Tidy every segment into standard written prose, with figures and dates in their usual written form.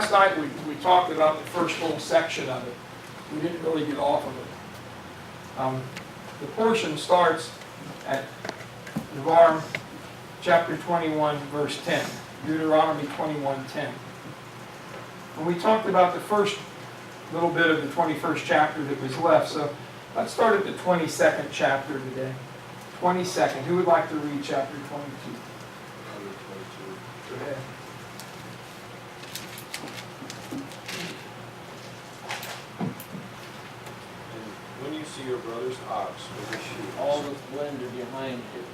last night we talked about the first whole section of it. We didn't really get off of it. The portion starts at Devarim chapter 21, verse 10. Deuteronomy 21:10. And we talked about the first little bit of the 21st chapter that was left. So let's start at the 22nd chapter today. 22nd. Who would like to read chapter 22? Go ahead. When you see your brother's ox with his sheep, all the splendor behind it.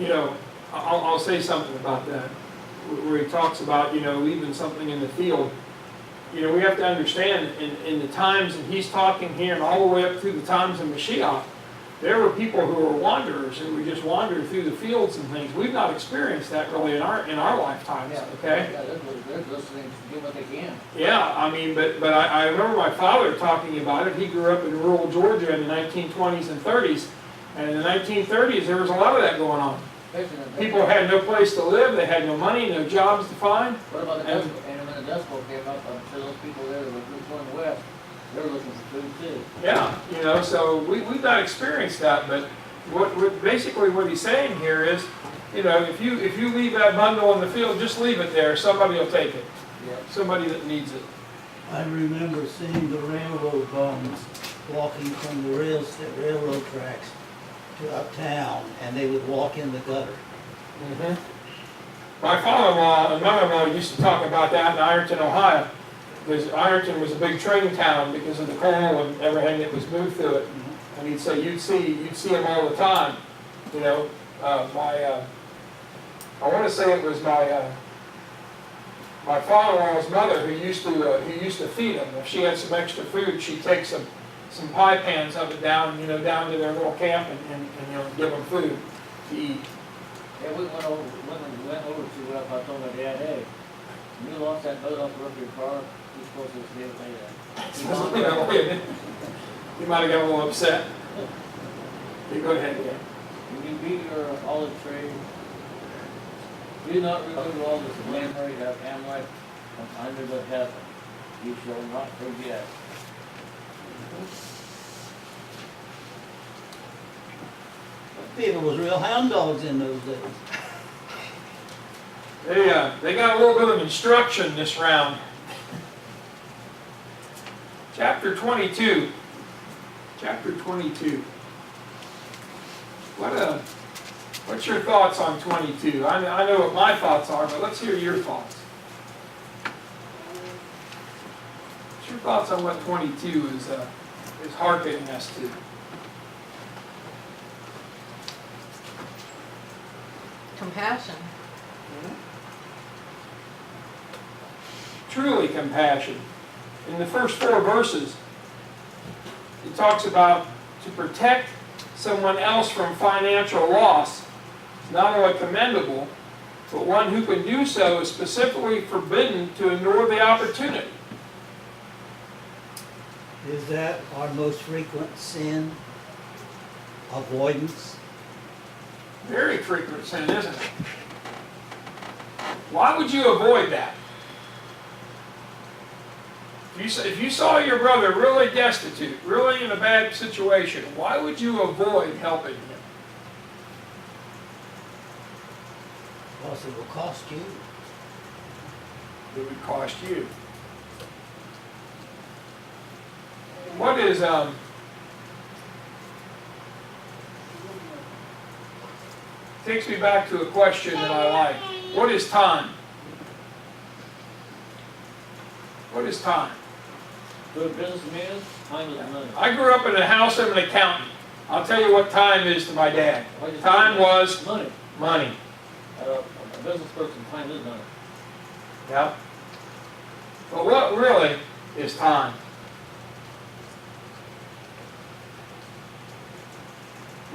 You know, I'll say something about that, where he talks about, you know, leaving something in the field. You know, we have to understand in the times, and he's talking here and all the way up through the times of Mashiach, there were people who were wanderers who would just wander through the fields and things. We've not experienced that really in our lifetimes, okay? Yeah, they're listening to do what they can. Yeah, I mean, but I remember my father talking about it. He grew up in rural Georgia in the 1920s and 30s, and in the 1930s there was a lot of that going on. People had no place to live, they had no money, no jobs to find. What about the Dust Bowl? And when the Dust Bowl came up, I'm sure those people there that were going west, they were looking for food too. Yeah, you know, so we've not experienced that, but basically what he's saying here is, you know, if you leave that bundle in the field, just leave it there. Somebody will take it. Yep. Somebody that needs it. I remember seeing the railroad bums walking from the railroad tracks to uptown, and they would walk in the gutter. Mm-hmm. My father-in-law and mother-in-law used to talk about that in Ironton, Ohio, because Ironton was a big train town because of the coal and everything that was moved through it. And he'd say you'd see them all the time. You know, I want to say it was my father-in-law's mother who used to feed them. If she had some extra food, she'd take some pie pans of it down, you know, down to their little camp and you know, give them food to eat. Yeah, we went over to what I told my dad, hey, when you lost that boat off the roof of your car, you're supposed to be able to lay that. You might have got a little upset. You go ahead, yeah. When you beat your olive tree, do not remove all this memory of Amalek from under the heaven. You shall not forget. People was real hound dogs in those days. They got a little bit of instruction this round. Chapter 22. Chapter 22. What's your thoughts on 22? I know what my thoughts are, but let's hear your thoughts. What's your thoughts on what 22 is hearkening us to? Compassion. Truly compassion. In the first 4 verses, it talks about to protect someone else from financial loss is not only commendable, but one who can do so is specifically forbidden to ignore the opportunity. Is that our most frequent sin? Avoidance? Very frequent sin, isn't it? Why would you avoid that? If you saw your brother really destitute, really in a bad situation, why would you avoid helping him? Because it will cost you. It would cost you. What is takes me back to a question that I like. What is time? What is time? To a businessman, time is money. I grew up in a house of an accountant. I'll tell you what time is to my dad. Time was money. money. A business person, time is money. Yeah. But what really is time?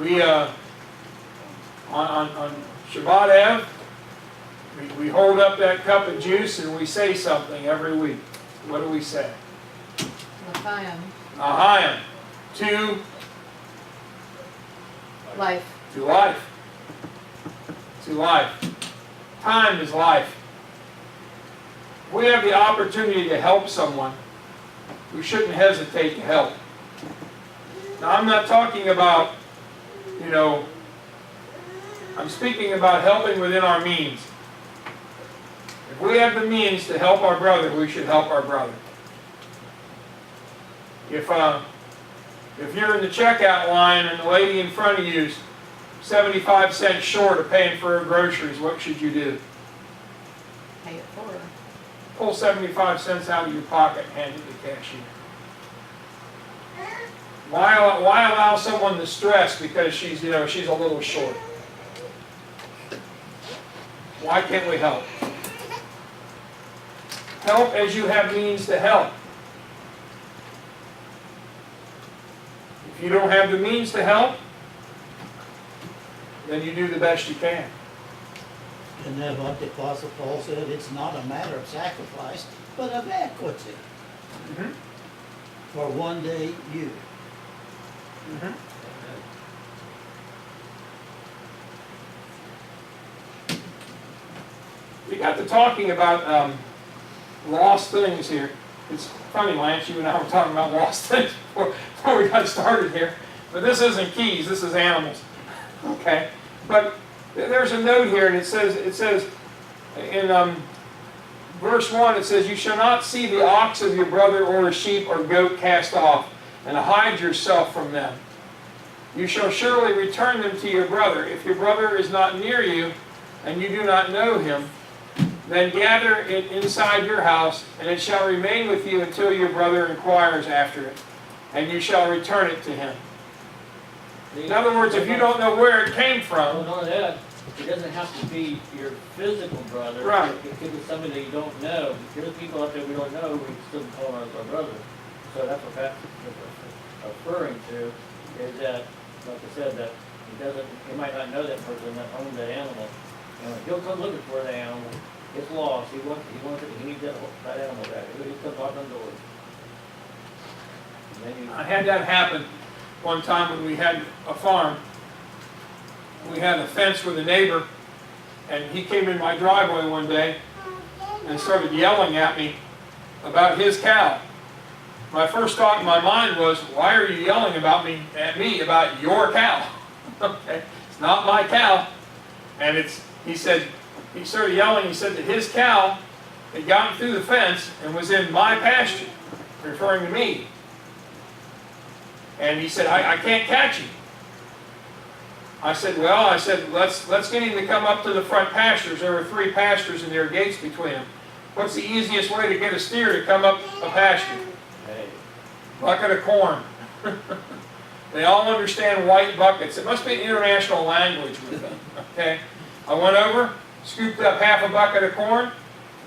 We on Shabbat Eve, we hold up that cup of juice and we say something every week. What do we say? L'chaim. Ahayim. To Life. To life. To life. Time is life. we have the opportunity to help someone, we shouldn't hesitate to help. Now, I'm not talking about, I'm speaking about helping within our means. If we have the means to help our brother, we should help our brother. If you're in the checkout line and the lady in front of you is 75 cents short of paying for her groceries, what should you do? Pay it for her. Pull 75 cents out of your pocket and hand it to the cashier. Why allow someone to stress because she's a little short? Why can't we help? Help as you have means to help. If you don't have the means to help, then you do the best you can. And then what the Apostle Paul said, it's not a matter of sacrifice, but of equity. Mm-hmm. For one day you. Mm-hmm. We got to talking about lost things here. It's funny, Lance, you and I were talking about lost things before we got started here. But this isn't keys, this is animals. Okay? But there's a note here, and it says in verse 1, it says, "You shall not see the ox of your brother or a sheep or goat cast off, and hide yourself from them. You shall surely return them to your brother. If your brother is not near you, and you do not know him, then gather it inside your house, and it shall remain with you until your brother inquires after it, and you shall return it to him." In other words, if you don't know where it came Well, from, not only that, it doesn't have to be your physical brother. Right. It could be somebody that you don't know. There's people out there we don't know, we still call them our brother. So that's what that's referring to, is that, like I said, that he might not know that person that owns that animal. He'll come looking for that animal. It's lost. He needs that animal back. He'll just come knock on doors. And then I had that happen one time when we had a farm. We had a fence with a neighbor, and he came in my driveway one day and started yelling at me about his cow. My first thought in my mind was, why are you yelling at me about your cow? Okay, it's not my cow. And he started yelling, he said that his cow had gotten through the fence and was in my pasture, referring to me. And he said, I can't catch him. I said, let's get him to come up to the front pastures. There were 3 pastures and there are gates between them. What's the easiest way to get a steer to come up a pasture? Hey. Bucket of corn. They all understand white buckets. It must be an international language with them. Okay? I went over, scooped up half a bucket of corn.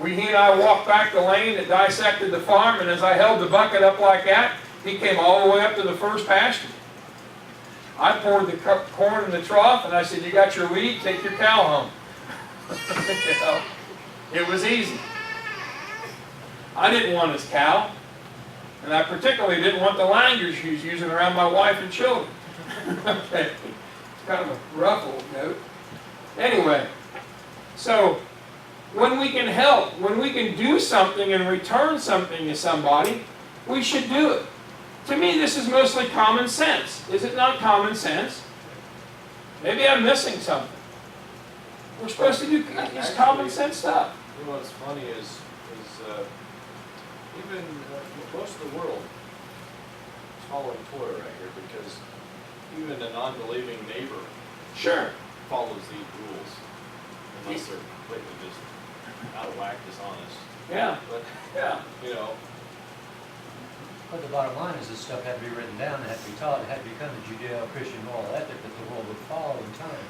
He and I walked back the lane that dissected the farm, and as I held the bucket up like that, he came all the way up to the first pasture. I poured the corn in the trough, and I said, "You got your weed? Take your cow home." It was easy. I didn't want his cow, and I particularly didn't want the language he was using around my wife and children. Okay, it's kind of a rough old note. Anyway, so when we can help, when we can do something and return something to somebody, we should do it. To me, this is mostly common sense. Is it not common sense? Maybe I'm missing something. We're supposed to do these common sense stuff. You know what's funny is even most of the world is following Torah right here, because even a non-believing neighbor Sure. follows these rules, unless they're completely just out of whack, dishonest. Yeah. But Yeah. But the bottom line is this stuff had to be written down, it had to be taught, it had to become a Judeo-Christian moral ethic that the world would follow in time.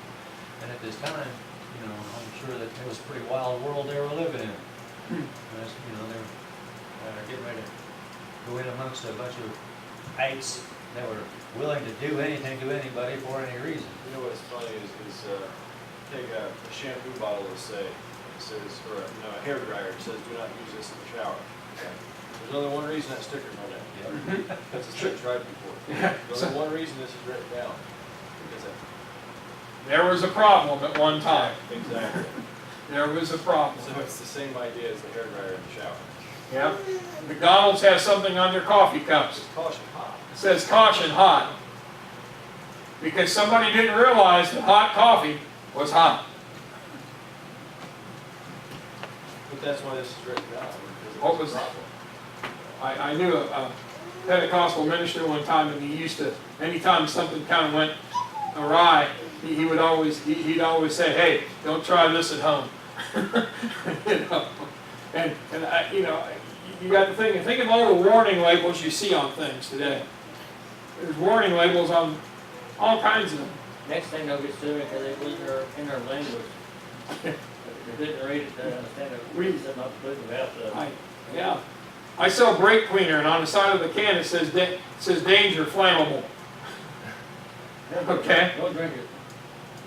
And at this time, I'm sure that it was a pretty wild world they were living in. As, they were getting ready to go in amongst a bunch of ites that were willing to do anything to anybody for any reason. You know what's funny is take a shampoo bottle, let's say, it says, or a hair dryer, it says, "Do not use this in the shower." Okay. There's only one reason that sticker's on it. Because it's been tried before. Yeah. There's only one reason this is written down. Because There was a problem at one time. Exactly. there was a problem. So it's the same idea as the hairdryer in the shower. Yeah. McDonald's has something on their coffee cups. Just caution hot. It says caution hot. Because somebody didn't realize that hot coffee was hot. But that's why this is written down, because it What was a was- problem. I knew a Pentecostal minister one time, and he used to, anytime something kind of went awry, he would always, he'd always say, hey, don't try this at home. You know? And I, you know, you got to think of all the warning labels you see on things today. There's warning labels on all kinds of them. Next thing they'll be suing because they put in their language. They didn't read it, they understand it. Read. They're not supposed to have to. Yeah. I sell brake cleaner, and on the side of the can it says danger, flammable. Okay. Don't drink it.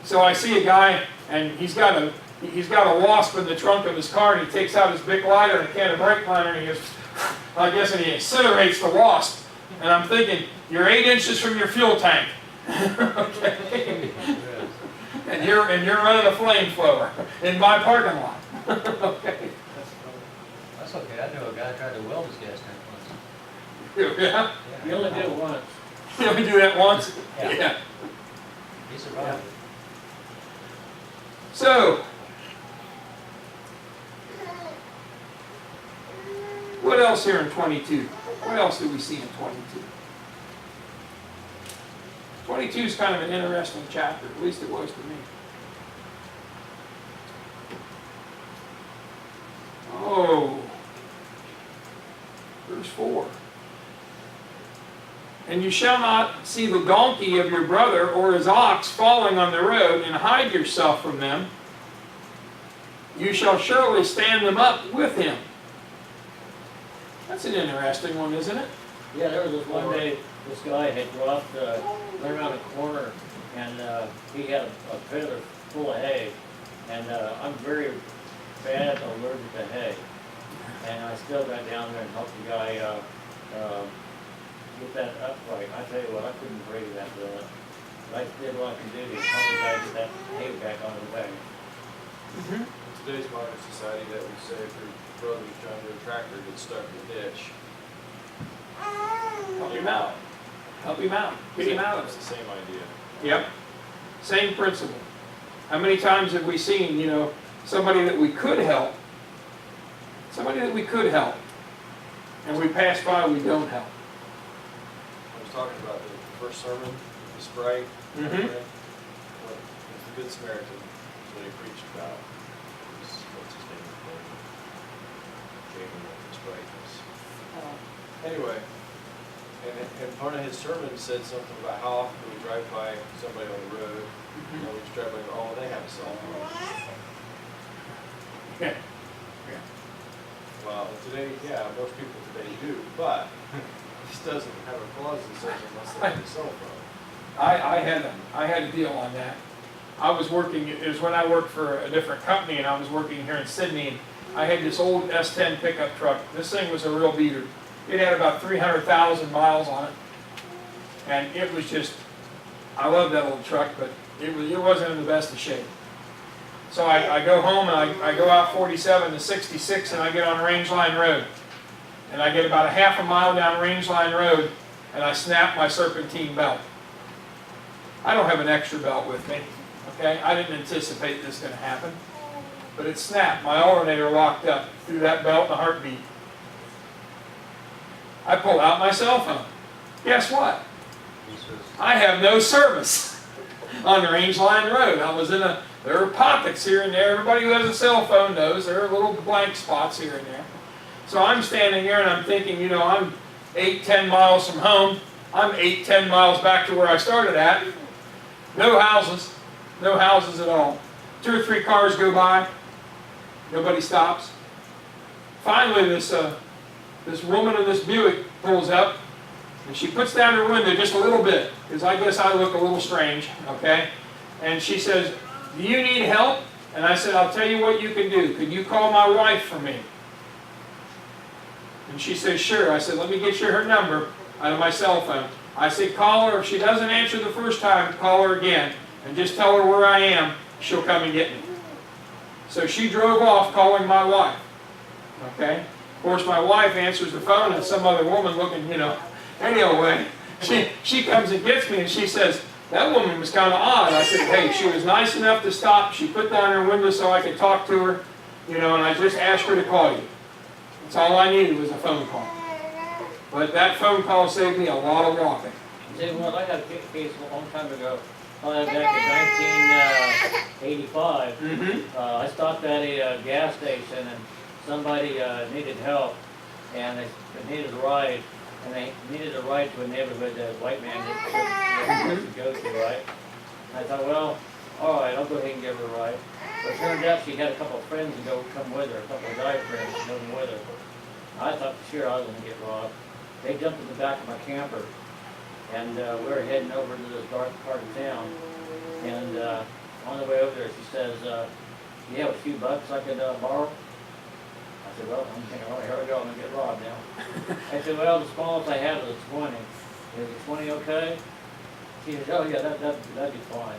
So I see a guy, and he's got a wasp in the trunk of his car, and he takes out his big lighter and a can of brake cleaner, and he goes, I guess, and he incinerates the wasp. And I'm thinking, you're 8 inches from your fuel tank. Okay. And you're running a flamethrower in my parking lot. Okay. That's okay, I know a guy tried to weld his gas tank once. Yeah. You only do it once. You only do that once? Yeah. Yeah. He survived it. So, what else here in 22? What else do we see in 22? 22 is kind of an interesting chapter, at least it was to me. Oh, verse 4. And you shall not see the donkey of your brother or his ox falling on the road, and hide yourself from them. You shall surely stand them up with him. That's an interesting one, isn't it? Yeah, there was this one day, this guy had dropped, went around a corner, and he had a trailer full of hay. And I'm very bad allergic to hay. And I still got down there and helped the guy get that upright. I tell you what, I couldn't break that. I did what I could do to help the guy get that hay back on his wagon. Mm-hmm. In today's modern society, that would say if your brother's trying to do a tractor, gets stuck in the ditch. Help him out. Help him out. Get him out of It's it. the same idea. Yep. Same principle. How many times have we seen, you know, somebody that we could help, and we pass by, we don't help. I was talking about the first sermon, the Sprite. Mhm. What the Good Samaritan is what he preached about. What's his name? Jamie, what the Sprite was. Anyway, and part of his sermon said something about how often we drive by somebody on the road, and we just drive by, oh, they have a cell phone. Yeah. Well, today, yeah, most people today do, but this doesn't have a clause that says unless they have a cell phone. I had a deal on that. I was working, it was when I worked for a different company, and I was working here in Sydney, and I had this old S10 pickup truck. This thing was a real beater. It had about 300,000 miles on it. And it was just, I love that old truck, but it wasn't in the best of shape. So I go home, and I go out 47 to 66, and I get on Range Line Road. And I get about a half a mile down Range Line Road, and I snap my serpentine belt. I don't have an extra belt with me, okay? I didn't anticipate this going to happen. But it snapped. My alternator locked up through that belt in a heartbeat. I pulled out my cell phone. Guess what? He says, I have no service on the Range Line Road. There are pockets here and there. Everybody who has a cell phone knows there are little blank spots here and there. So I'm standing there and I'm thinking, you know, I'm 8-10 miles from home. I'm 8-10 miles back to where I started at. No houses at all. 2 or 3 cars go by. Nobody stops. Finally, this woman in this Buick pulls up, and she puts down her window just a little bit, because I guess I look a little strange, okay? And she says, do you need help? And I said, I'll tell you what you can do. Can you call my wife for me? And she says, sure. I said, let me get you her number out of my cell phone. I said, call her. If she doesn't answer the first time, call her again. And just tell her where I am. She'll come and get me. So she drove off calling my wife. Okay? Of course, my wife answers the phone and some other woman looking, anyway, she comes and gets me and she says, that woman was kind of odd. I said, hey, she was nice enough to stop. She put down her window so I could talk to her, and I just asked her to call you. That's all I needed was a phone call. But that phone call saved me a lot of walking. See, well, I had a case a long time ago, back in 1985. I stopped at a gas station and somebody needed help and they needed a ride. And they needed a ride to a neighborhood that a white man didn't go to, right? And I thought, well, all right, I'll go ahead and give her a ride. But it turned out she had a couple of friends to come with her, a couple of guy friends to come with her. I thought for sure I was going to get robbed. They jumped in the back of my camper, and we were heading over to this dark part of town. And on the way over there, she says, "You have a few bucks I could borrow?" I said, well, I'm thinking, oh, here we go, I'm going to get robbed now. I said, well, the smallest I have is a 20. Is a 20 okay? She said, oh, yeah, that'd be fine.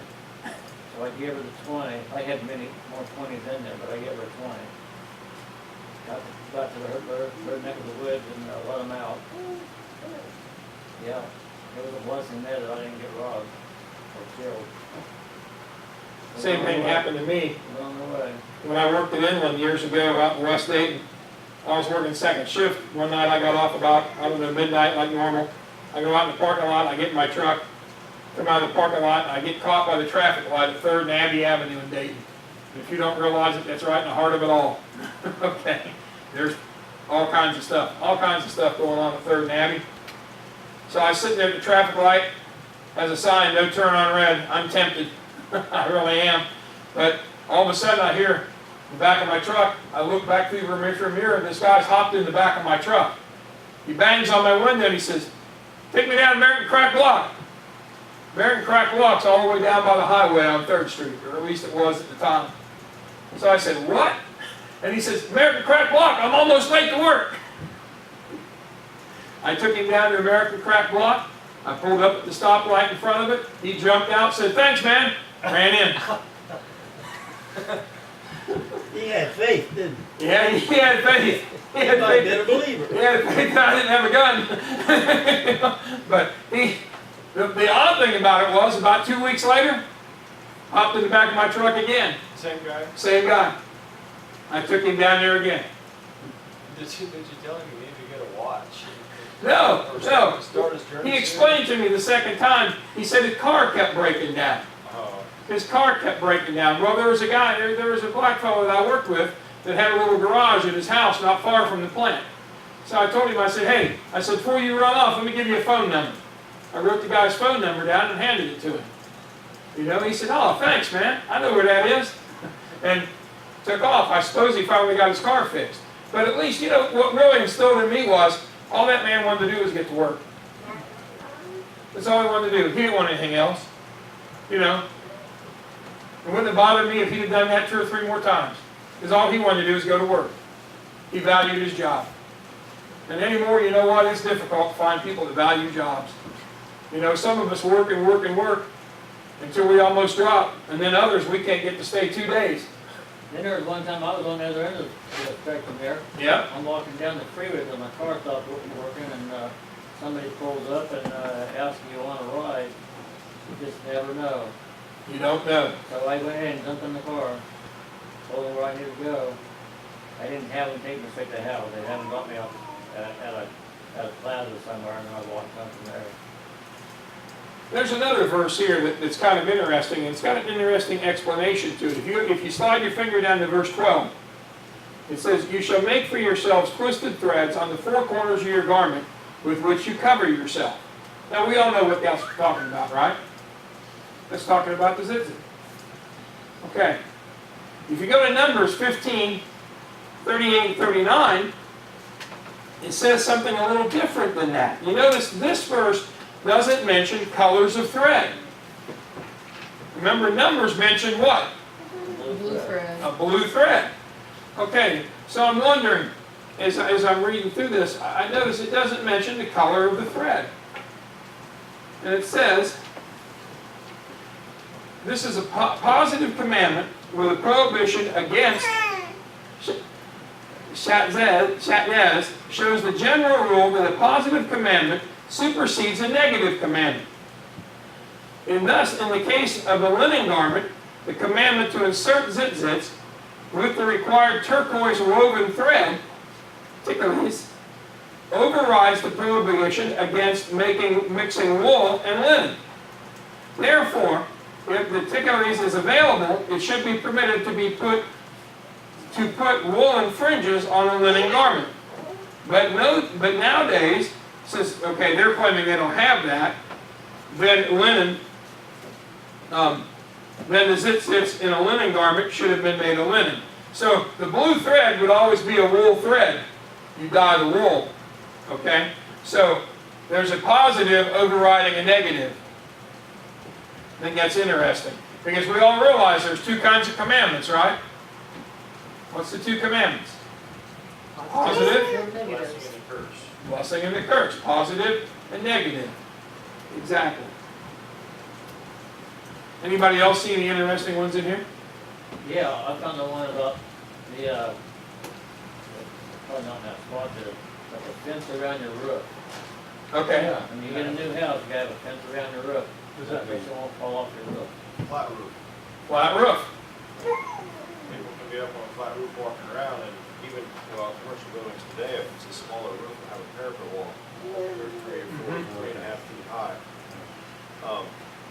So I gave her the 20. I had many more 20s in there, but I gave her a 20. Got to her neck of the woods and let them out. Yeah, it was a blessing there that I didn't get robbed or killed. Same thing happened to me. Along the way. When I worked in Inland years ago out in West Dayton, I was working second shift. One night I got off about, midnight like normal. I go out in the parking lot, I get in my truck, come out of the parking lot, and I get caught by the traffic light at 3rd and Abbey Avenue in Dayton. If you don't realize it, that's right in the heart of it all. Okay, there's all kinds of stuff going on at 3rd and Abbey. So I sit there at the traffic light, has a sign, no turn on red. I'm tempted. I really am. But all of a sudden I hear the back of my truck. I look back through the rearview mirror and this guy's hopped in the back of my truck. He bangs on my window and he says, take me down American Crack Block. American Crack Block's all the way down by the highway on 3rd Street, or at least it was at the time. So I said, what? And he says, American Crack Block, I'm almost late to work. I took him down to American Crack Block. I pulled up at the stoplight in front of it. He jumped out, said, thanks, man. Ran in. He had faith, didn't he? Yeah, he had faith. He had He might have faith. been a believer. He had faith that I didn't have a gun. But the odd thing about it was, about 2 weeks later, hopped in the back of my truck again. Same guy? Same guy. I took him down there again. Did you tell him you need to get a watch? No. Start his journey He explained to me the second time, he said his car kept breaking down. Oh. His car kept breaking down. Well, there was a black fellow that I worked with that had a little garage at his house not far from the plant. So I told him, I said, hey, before you run off, let me give you a phone number. I wrote the guy's phone number down and handed it to him. He said, oh, thanks, man. I know where that is. And took off. I suppose he finally got his car fixed. But at least, what really instilled in me was, all that man wanted to do was get to work. That's all he wanted to do. He didn't want anything else. It wouldn't have bothered me if he'd have done that 2 or 3 more times. Because all he wanted to do was go to work. He valued his job. And anymore, you know what? It's difficult to find people that value jobs. Some of us work and work and work until we almost drop. And then others, we can't get to stay 2 days. Then there was one time I was on the other end of the spectrum there. Yeah. I'm walking down the freeway because my car stopped working and somebody pulls up and asks me, you want a ride? You just never know. You don't know. So I went ahead and jumped in the car, told them where I needed to go. I didn't have them take me straight to the house. They hadn't got me up at a plaza somewhere, and I walked up from there. There's another verse here that's kind of interesting, and it's got an interesting explanation to it. If you slide your finger down to verse 12, it says, you shall make for yourselves twisted threads on the 4 corners of your garment with which you cover yourself. Now we all know what that's talking about, right? That's talking about the tzitzit. Okay. If you go to Numbers 15, 38, 39, it says something a little different than that. You notice this verse doesn't mention colors of thread. Remember, Numbers mention what? Blue thread. A blue thread. Okay, so I'm wondering, as I'm reading through this, I notice it doesn't mention the color of the thread. And it says, this is a positive commandment with a prohibition against Shatnez, shows the general rule that a positive commandment supersedes a negative commandment. And thus, in the case of a linen garment, the commandment to insert zitzits with the required turquoise woven thread, tikkun, overrides the prohibition against mixing wool and linen. Therefore, if the tikkun is available, it should be permitted to put woolen fringes on a linen garment. But nowadays, since they're claiming they don't have that, then then the zitzits in a linen garment should have been made of linen. So the blue thread would always be a wool thread. You dye the wool. Okay? So there's a positive overriding a negative. I think that's interesting. Because we all realize there's two kinds of commandments, right? What's the two commandments? Positive, Blessing and a curse. blessing and the curse. Positive and negative. Exactly. Anybody else see any interesting ones in here? Yeah, I found the one about the, probably not in that spot there, but the fence around your roof. Okay. When you get a new house, you have a fence around your roof. That makes it won't fall off your roof. Flat roof. Flat roof. People can be up on a flat roof walking around, and even, commercial buildings today, if it's a smaller roof, will have a parapet wall. They're 3 or 4, 3.5 feet high.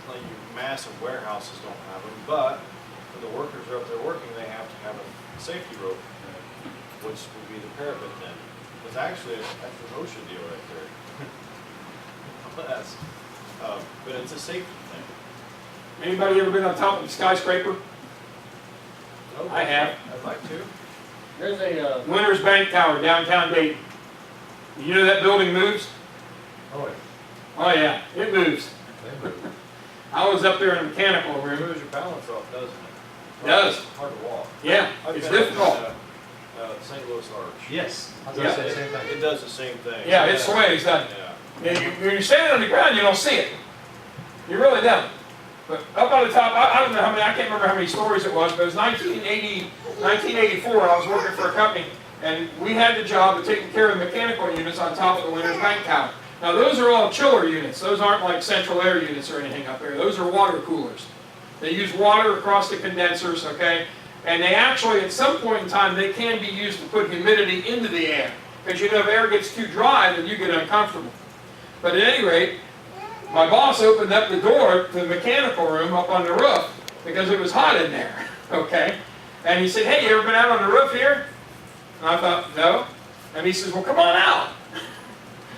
Like your massive warehouses don't have them, but when the workers are up there working, they have to have a safety rope, which would be the parapet then. It's actually that's the OSHA deal right there. But it's a safety thing. Anybody ever been on top of a skyscraper? Nope. I have. I'd like to. There's a, Winners Bank Tower, downtown Dayton. You know that building moves? Oh, yeah. Oh yeah, it moves. They move. I was up there in a mechanical It room. moves your balance off, doesn't it? It does. It's hard to walk. Yeah, I've it's been up in, difficult. St. Louis Arch. Yes. I was Yeah. gonna say the same thing. It does the same thing. Yeah, it sways, doesn't it? Yeah. Yeah, when you're standing on the ground, you don't see it. You really don't. But up on the top, I don't know how many, I can't remember how many stories it was, but it was 1984, I was working for a company, and we had the job of taking care of the mechanical units on top of the Winners Bank Tower. Now those are all chiller units. Those aren't like central air units or anything up there. Those are water coolers. They use water across the condensers, okay? And they actually, at some point in time, they can be used to put humidity into the air. Because if air gets too dry, then you get uncomfortable. But at any rate, my boss opened up the door to the mechanical room up on the roof because it was hot in there, okay? And he said, hey, you ever been out on the roof here? And I thought, no. And he says, well, come on out.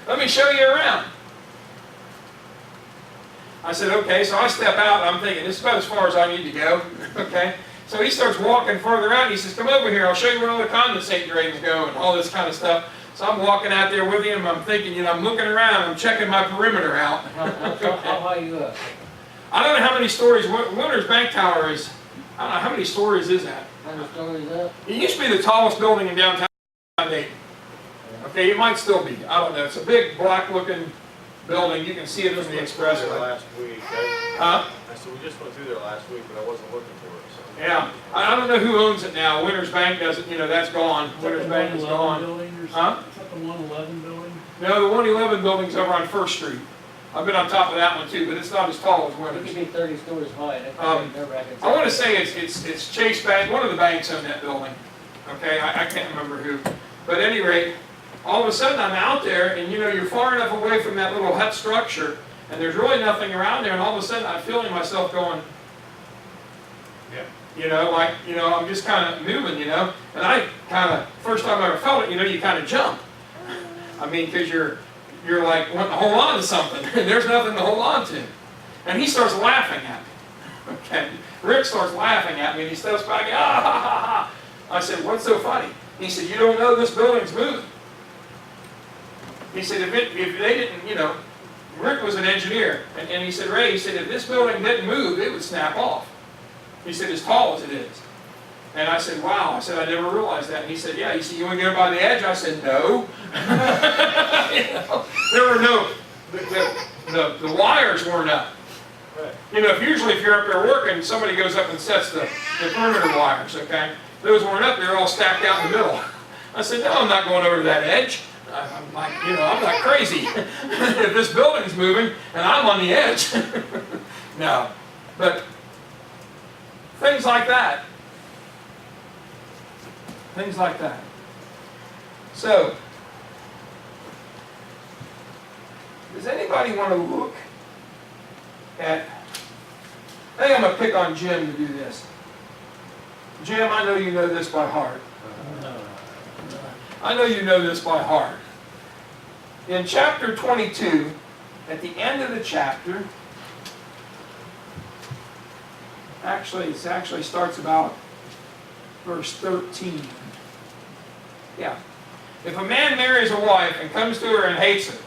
Let me show you around. I said, okay. So I step out, and I'm thinking, this is about as far as I need to go, okay? So he starts walking further out, and he says, come over here, I'll show you where all the condensate drains go and all this kind of stuff. So I'm walking out there with him, I'm thinking, I'm looking around, I'm checking my perimeter out. how high you up? I don't know how many stories, Winners Bank Tower is, I don't know, how many stories is that? 100 stories up? It used to be the tallest building in downtown Dayton. Okay, it might still be, I don't know, it's a big black looking building, you can see it in the There expressway. last week. Huh? I said, we just went through there last week, but I wasn't looking for it. So. Yeah, I don't know who owns it now, Winners Bank doesn't, that's gone, Winners Bank is gone. Huh? Is that the 111 building? No, the 111 building's over on First Street. I've been on top of that one too, but it's not as tall as It Winners. could be 30 stories high. And I want to say it's Chase Bank, one of the banks own that building. Okay, I can't remember who. But at any rate, all of a sudden I'm out there and you're far enough away from that little hut structure and there's really nothing around there and all of a sudden I'm feeling myself going, Yeah. I'm just kind of moving, and I kind of, first time I ever felt it, you kind of jump. I mean, because you're like wanting to hold on to something and there's nothing to hold on to. And he starts laughing at me. Okay, Rick starts laughing at me and he steps back, ah, ha, ha, ha. I said, what's so funny? He said, you don't know this building's moving. He said, if they didn't, Rick was an engineer, and he said, Ray, if this building didn't move, it would snap off. He said, as tall as it is. And I said, wow. I said, I never realized that. And he said, yeah. He said, you want to go by the edge? I said, no. There were no, the wires weren't up. Right. You know, usually if you're up there working, somebody goes up and sets the perimeter wires, okay? Those weren't up there, all stacked out in the middle. I said, no, I'm not going over to that edge. I'm like, you know, I'm not crazy. If this building's moving and I'm on the edge. No, but things like that. Things like that. So, does anybody want to look at, I think I'm going to pick on Jim to do this. Jim, I know you know this by heart. I know you know this by heart. In chapter 22, at the end of the chapter, it actually starts about verse 13. Yeah. If a man marries a wife and comes to her and hates her,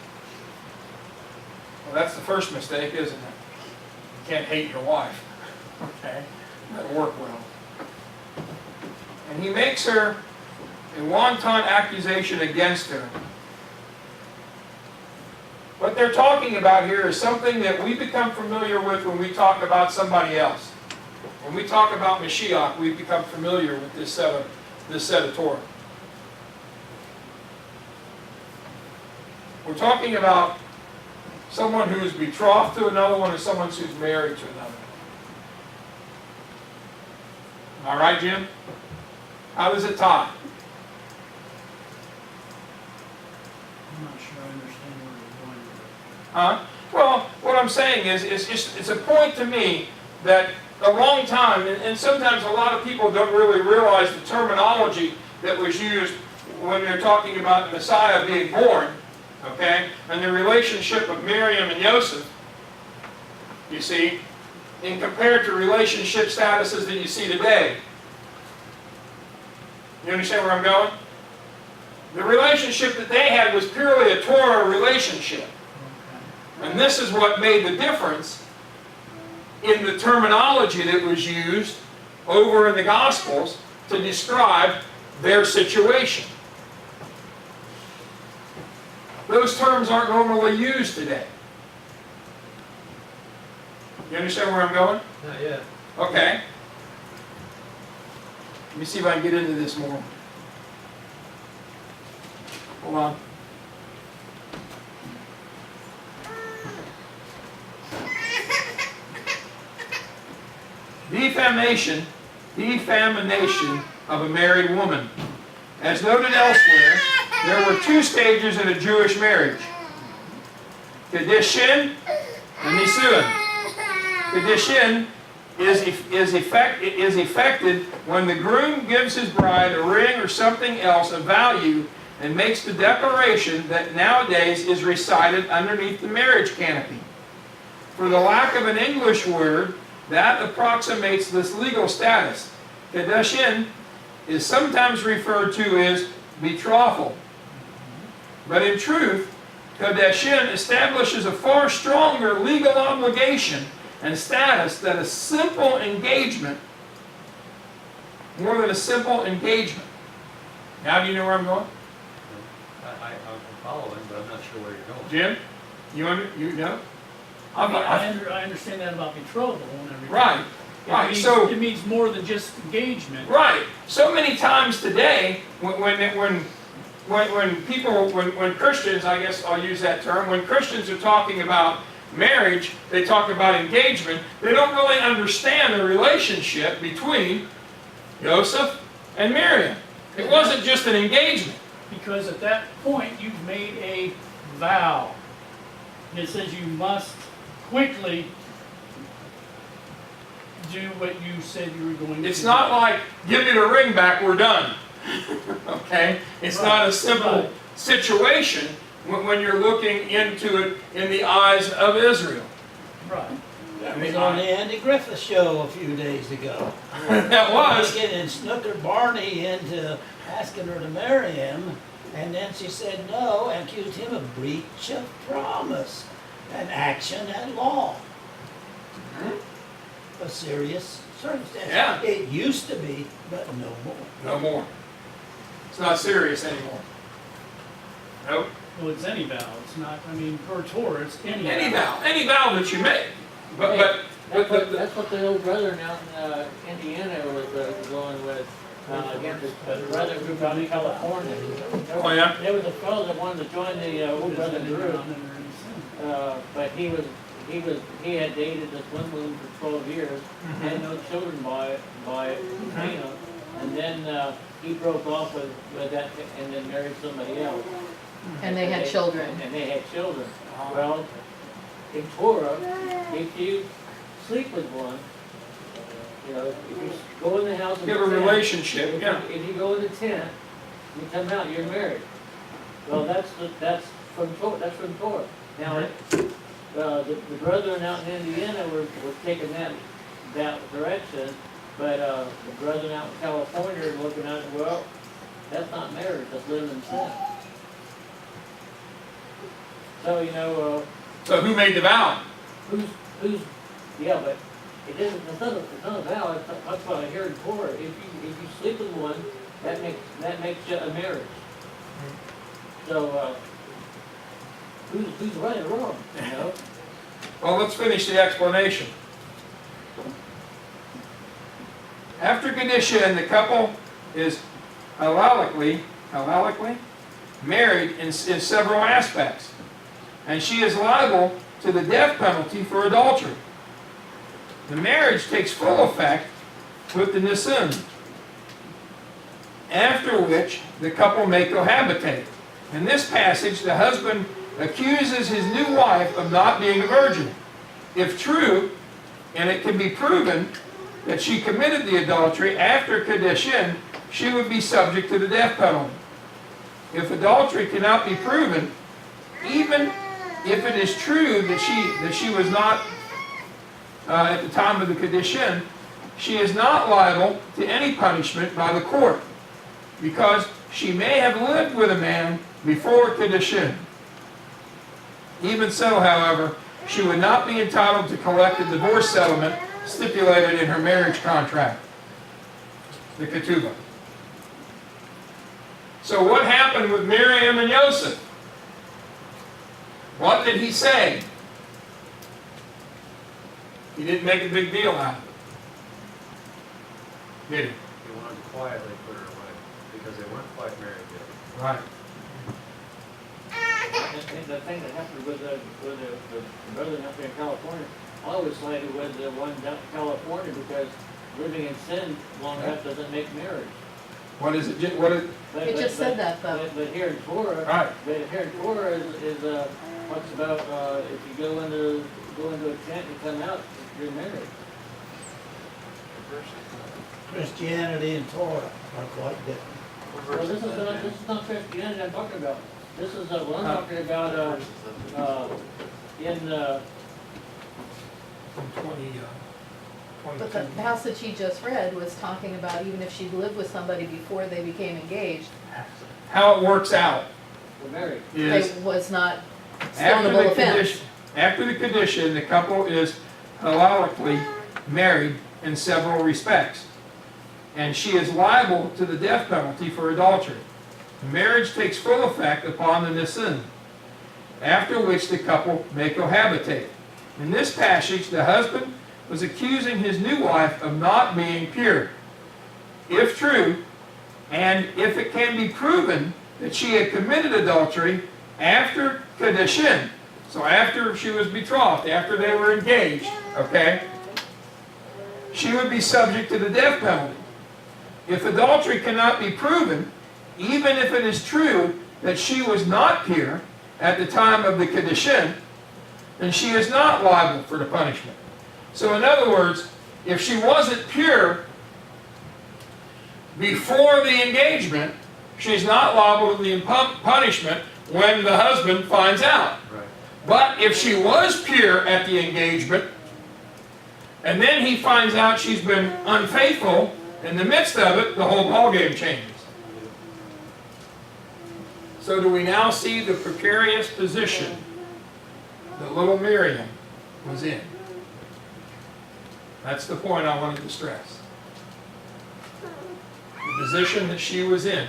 well, that's the first mistake, isn't it? You can't hate your wife. Okay? That'll work well. And he makes her a wanton accusation against her. What they're talking about here is something that we become familiar with when we talk about somebody else. When we talk about Mashiach, we become familiar with this set of Torah. We're talking about someone who is betrothed to another one and someone who's married to another. All right, Jim? How does it tie? I'm not sure I understand where you're going with it. Huh? Well, what I'm saying is, it's a point to me that a long time, and sometimes a lot of people don't really realize the terminology that was used when they're talking about the Messiah being born, okay, and the relationship of Miriam and Joseph, you see, in compared to relationship statuses that you see today. You understand where I'm going? The relationship that they had was purely a Torah relationship. And this is what made the difference in the terminology that was used over in the Gospels to describe their situation. Those terms aren't normally used today. You understand where I'm going? Not yet. Okay. Let me see if I can get into this more. Hold on. Defamation of a married woman. As noted elsewhere, there were two stages in a Jewish marriage. Kedushin and Nisuin. Kedushin is effected when the groom gives his bride a ring or something else of value and makes the declaration that nowadays is recited underneath the marriage canopy. For the lack of an English word that approximates this legal status, Kedushin is sometimes referred to as betrothal. But in truth, Kedushin establishes a far stronger legal obligation and status than a simple engagement, more than a simple engagement. Now do you know where I'm going? I'm following, but I'm not sure where you're going. Jim? You know? I understand that about betrothal and everything. Right. Right. It means more than just engagement. Right. So many times today, when Christians, I guess I'll use that term, when Christians are talking about marriage, they talk about engagement, they don't really understand the relationship between Joseph and Miriam. It wasn't just an engagement. Because at that point, you've made a vow. And it says you must quickly do what you said you were going to do. It's not like, give me the ring back, we're done. Okay? It's not a simple situation when you're looking into it in the eyes of Israel. Right. That was on the Andy Griffith show a few days ago. That was. Getting Snooker Barney into asking her to marry him, and then she said no and accused him of breach of promise and action at law. A serious circumstance. Yeah. It used to be, but no more. No more. It's not serious anymore. Nope. Well, it's any vow. It's not, I mean, per Torah, it's any Any vow that you make. But, That's but, that's what the old brethren out in Indiana was going with, against the brethren group out in California. Oh, yeah? There was a fellow that wanted to join the old brethren group, but he had dated this one woman for 12 years, had no children by you know, and then he broke off with that and then married somebody else. And they had children. And they had children. Well, in Torah, if you sleep with one, you know, if you go in the house and you have a relationship, yeah. if you go in the tent, you come out, you're married. Well, that's from Torah. That's from Torah. Now, the brethren out in Indiana were taking that direction, but the brethren out in California are looking at it. Well, that's not marriage. That's living in sin. So you know. So who made the vow? Who's, yeah, but it isn't, it's not a vow, that's what I hear in Torah. If you sleep with one, that makes you a marriage. So, who's right or wrong, you know? Well, let's finish the explanation. After Kedushin, the couple is halalically married in several aspects. And she is liable to the death penalty for adultery. The marriage takes full effect with the nisun, after which the couple may cohabitate. In this passage, the husband accuses his new wife of not being a virgin. If true, and it can be proven that she committed the adultery after Kedushin, she would be subject to the death penalty. If adultery cannot be proven, even if it is true that she was not at the time of the Kedushin, she is not liable to any punishment by the court, because she may have lived with a man before Kedushin. Even so, however, she would not be entitled to collect the divorce settlement stipulated in her marriage contract, the ketubah. So what happened with Miriam and Joseph? What did he say? He didn't make a big deal out of it, did he? He wanted to quietly put her away, because they weren't quite married yet. Right. And the thing that happened with the brethren up there in California, I always sided with the one down in California, because living in sin long enough doesn't make marriage. What is it? It just said that, though. But here in Torah, Right. is talks about if you go into a tent and come out, you're married. Christianity and Torah are quite different. Well, this is not Christianity I'm talking about. This is what I'm talking about in From 20, But the passage he just read was talking about even if she lived with somebody before they became engaged, how it works out we're married. is it was not after stonable the offense. Kedushin, the couple is halalically married in several respects, and she is liable to the death penalty for adultery. The marriage takes full effect upon the nisun, after which the couple may cohabitate. In this passage, the husband was accusing his new wife of not being pure. If true, and if it can be proven that she had committed adultery after Kedushin, so after she was betrothed, after they were engaged, okay, she would be subject to the death penalty. If adultery cannot be proven, even if it is true that she was not pure at the time of the Kedushin, then she is not liable for the punishment. So in other words, if she wasn't pure before the engagement, she's not liable to the punishment when the husband finds out. Right. But if she was pure at the engagement, and then he finds out she's been unfaithful, in the midst of it, the whole ballgame changes. So do we now see the precarious position that little Miriam was in? That's the point I wanted to stress. The position that she was in.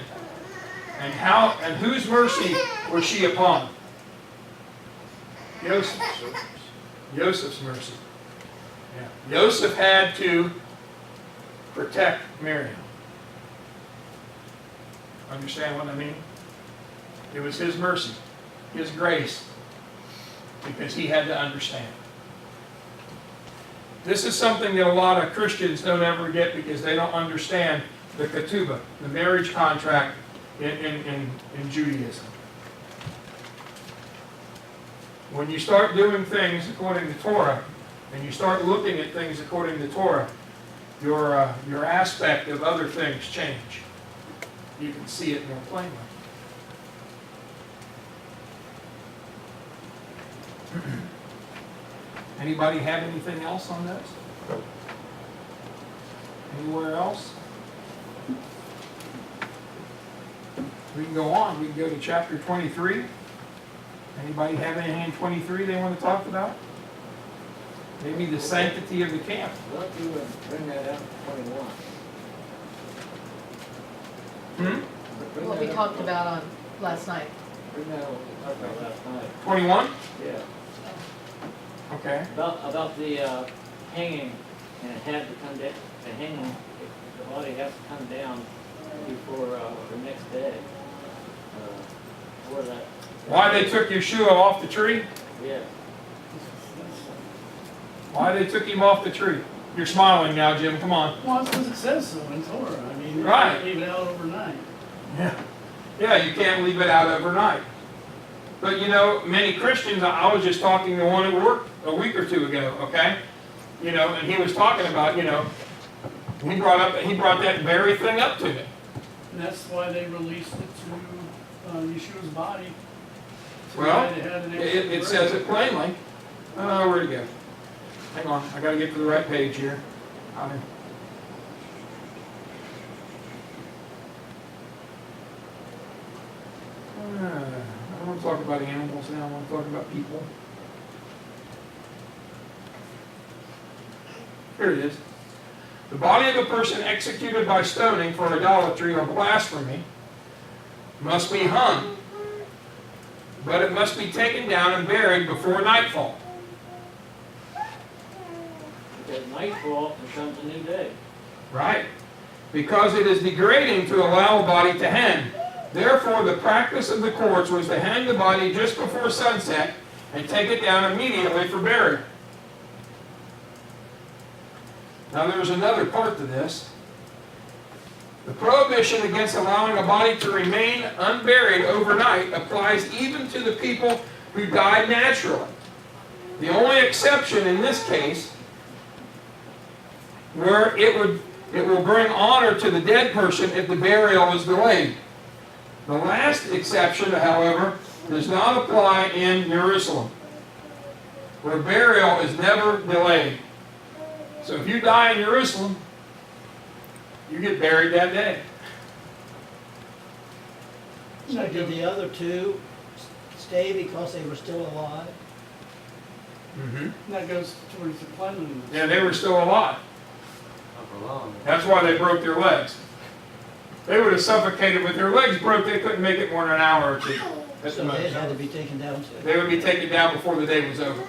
And whose mercy was she upon? Joseph's. Joseph's mercy. Joseph had to protect Miriam. Understand what I mean? It was his mercy, his grace, because he had to understand. This is something that a lot of Christians don't ever get because they don't understand the ketubah, the marriage contract in Judaism. When you start doing things according to Torah, and you start looking at things according to Torah, your aspect of other things change. You can see it more plainly. Anybody have anything else on this? Anywhere else? We can go on. We can go to chapter 23. Anybody have anything in 23 they want to talk about? Maybe the sanctity of the camp. Why don't you bring that out to 21? Bring What that we up- talked about on last night. Bring that up, what we talked about last night. 21? Yeah. Okay. About the hanging, and it had to come down, the hanging, the body has to come down before the next day. Where that, Why they took Yeshua off the tree? yeah. Why they took him off the tree? You're smiling now, Jim. Come on. Well, it's because it says so in Torah. I mean, you Right. can't leave it out overnight. Yeah. Yeah, you can't leave it out overnight. But you know, many Christians, I was just talking to one at work a week or two ago, okay? You know, and he was talking about, you know, he brought that very thing up to me. And that's why they released it to Yeshua's body. So Well, they had an it extra says break. it plainly. Where'd it go? Hang on, I gotta get to the right page here. I don't want to talk about animals now, I want to talk about people. Here it is. The body of a person executed by stoning for idolatry or blasphemy must be hung, but it must be taken down and buried before nightfall. Because nightfall becomes a new day. Right? Because it is degrading to allow a body to hang. Therefore, the practice of the courts was to hang the body just before sunset and take it down immediately for burial. Now, there's another part to this. The prohibition against allowing a body to remain unburied overnight applies even to the people who died naturally. The only exception in this case, where it will bring honor to the dead person if the burial is delayed. The last exception, however, does not apply in Jerusalem, where burial is never delayed. So if you die in Jerusalem, you get buried that day. So did the other two stay because they were still alive? Mm-hmm. And that goes towards the cleanliness. Yeah, they were still alive. Not for long. That's why they broke their legs. They would have suffocated with their legs broke. They couldn't make it more than an hour or two. At So the they most. had to be taken down too. They would be taken down before the day was over.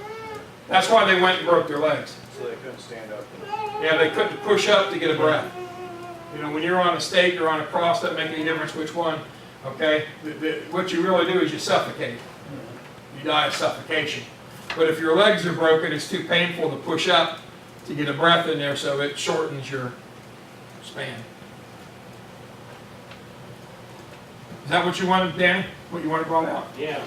That's why they went and broke their legs. So they couldn't stand up. Yeah, they couldn't push up to get a breath. You know, when you're on a stake or on a cross, doesn't make any difference which one. Okay, what you really do is you suffocate. You die of suffocation. But if your legs are broken, it's too painful to push up to get a breath in there, so it shortens your span. Is that what you wanted, Danny? What you wanted brought out? Yeah,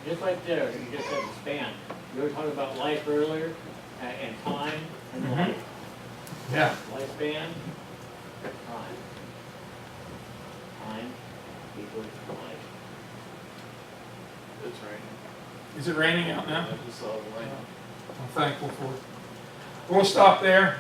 just right there, you just said the span. You were talking about life earlier, and time, and Mhm. life. Yeah. Lifespan, time. Time equals life. It's raining. Is it raining out now? I just saw the rain. I'm thankful for it. We'll stop there.